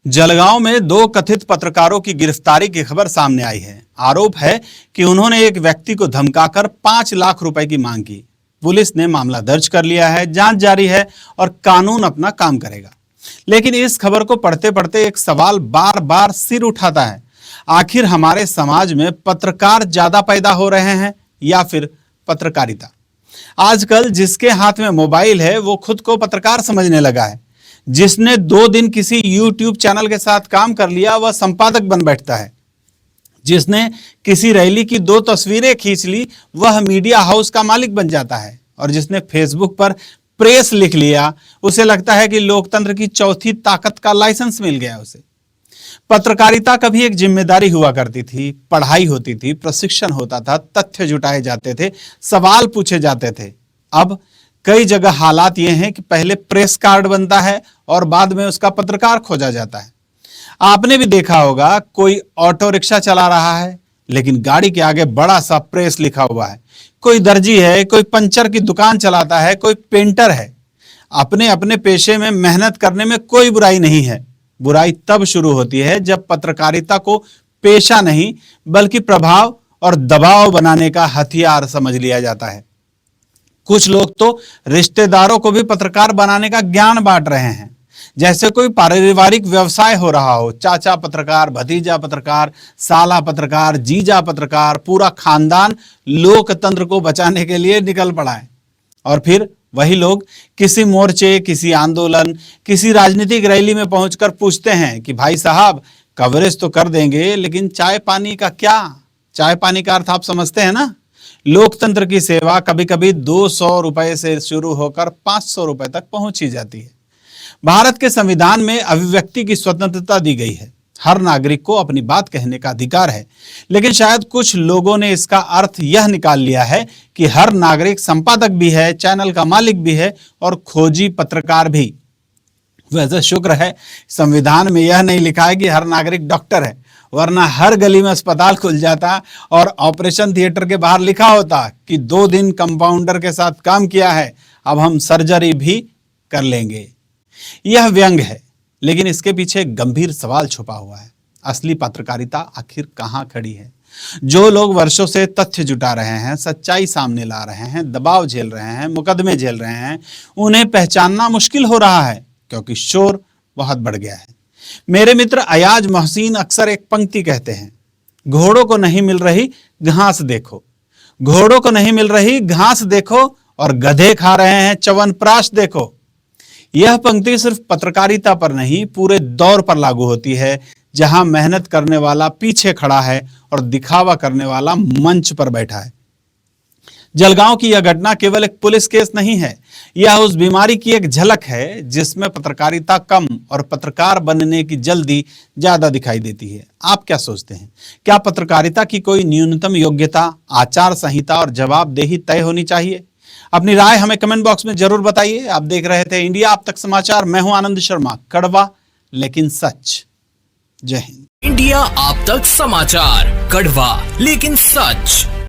जलगांव में दो कथित पत्रकारों की गिरफ्तारी की खबर सामने आई है। आरोप है कि उन्होंने एक व्यक्ति को धमकाकर 5 लाख रुपए की मांग की। पुलिस ने मामला दर्ज कर लिया है, जांच जारी है और कानून अपना काम करेगा। लेकिन इस खबर को पढ़ते पढ़ते एक सवाल बार बार सिर उठाता है। आखिर हमारे समाज में पत्रकार ज्यादा पैदा हो रहे हैं या फिर पत्रकारिता? आजकल जिसके हाथ में मोबाइल है वो खुद को पत्रकार समझने लगा है। जिसने 2 दिन किसी YouTube चैनल के साथ काम कर लिया वह संपादक बन बैठता है। जिसने किसी रैली की 2 तस्वीरें खींच ली वह मीडिया हाउस का मालिक बन जाता है। और जिसने फेसबुक पर प्रेस लिख लिया उसे लगता है कि लोकतंत्र की चौथी ताकत का लाइसेंस मिल गया उसे। पत्रकारिता कभी एक जिम्मेदारी हुआ करती थी, पढ़ाई होती थी, प्रशिक्षण होता था, तथ्य जुटाए जाते थे, सवाल पूछे जाते थे। अब कई जगह हालात ये हैं कि पहले प्रेस कार्ड बनता है और बाद में उसका पत्रकार खोजा जाता है। आपने भी देखा होगा, कोई ऑटो रिक्शा चला रहा है लेकिन गाड़ी के आगे बड़ा सा प्रेस लिखा हुआ है। कोई दर्जी है, कोई पंचर की दुकान चलाता है, कोई पेंटर है। अपने अपने पेशे में मेहनत करने में कोई बुराई नहीं है। बुराई तब शुरू होती है जब पत्रकारिता को पेशा नहीं बल्कि प्रभाव और दबाव बनाने का हथियार समझ लिया जाता है। कुछ लोग तो रिश्तेदारों को भी पत्रकार बनाने का ज्ञान बांट रहे हैं, जैसे कोई पारिवारिक व्यवसाय हो रहा हो। चाचा पत्रकार, भतीजा पत्रकार, साला पत्रकार, जीजा पत्रकार, पूरा खानदान लोकतंत्र को बचाने के लिए निकल पड़ा है। और फिर वही लोग किसी मोर्चे, किसी आंदोलन, किसी राजनीतिक रैली में पहुंचकर पूछते हैं कि भाई साहब कवरेज तो कर देंगे लेकिन चाय पानी का क्या? चाय पानी का अर्थ आप समझते हैं ना? लोकतंत्र की सेवा कभी कभी 200 रुपए से शुरू होकर 500 रुपए तक पहुंची जाती है। भारत के संविधान में अभिव्यक्ति की स्वतंत्रता दी गई है। हर नागरिक को अपनी बात कहने का अधिकार है। लेकिन शायद कुछ लोगों ने इसका अर्थ यह निकाल लिया है कि हर नागरिक संपादक भी है, चैनल का मालिक भी है और खोजी पत्रकार भी। वैसे शुक्र है संविधान में यह नहीं लिखा है कि हर नागरिक डॉक्टर है, वरना हर गली में अस्पताल खुल जाता और ऑपरेशन थिएटर के बाहर लिखा होता कि 2 दिन कंपाउंडर के साथ काम किया है, अब हम सर्जरी भी कर लेंगे। यह व्यंग है, लेकिन इसके पीछे एक गंभीर सवाल छुपा हुआ है। असली पत्रकारिता आखिर कहां खड़ी है? जो लोग वर्षों से तथ्य जुटा रहे हैं, सच्चाई सामने ला रहे हैं, दबाव झेल रहे हैं, मुकदमे झेल रहे हैं, उन्हें पहचानना मुश्किल हो रहा है क्योंकि शोर बहुत बढ़ गया है। मेरे मित्र अयाज मोहसिन अक्सर एक पंक्ति कहते हैं, घोड़ों को नहीं मिल रही घास देखो, घोड़ों को नहीं मिल रही घास देखो और गधे खा रहे हैं च्यवनप्राश देखो। यह पंक्ति सिर्फ पत्रकारिता पर नहीं पूरे दौर पर लागू होती है, जहां मेहनत करने वाला पीछे खड़ा है और दिखावा करने वाला मंच पर बैठा है। जलगांव की यह घटना केवल एक पुलिस केस नहीं है, यह उस बीमारी की एक झलक है जिसमें पत्रकारिता कम और पत्रकार बनने की जल्दी ज्यादा दिखाई देती है। आप क्या सोचते हैं? क्या पत्रकारिता की कोई न्यूनतम योग्यता, आचार संहिता और जवाबदेही तय होनी चाहिए? अपनी राय हमें कमेंट बॉक्स में जरूर बताइए। आप देख रहे थे इंडिया आप तक समाचार। मैं हूं आनंद शर्मा। कड़वा लेकिन सच। जय हिंद। इंडिया आप तक समाचार, कड़वा लेकिन सच।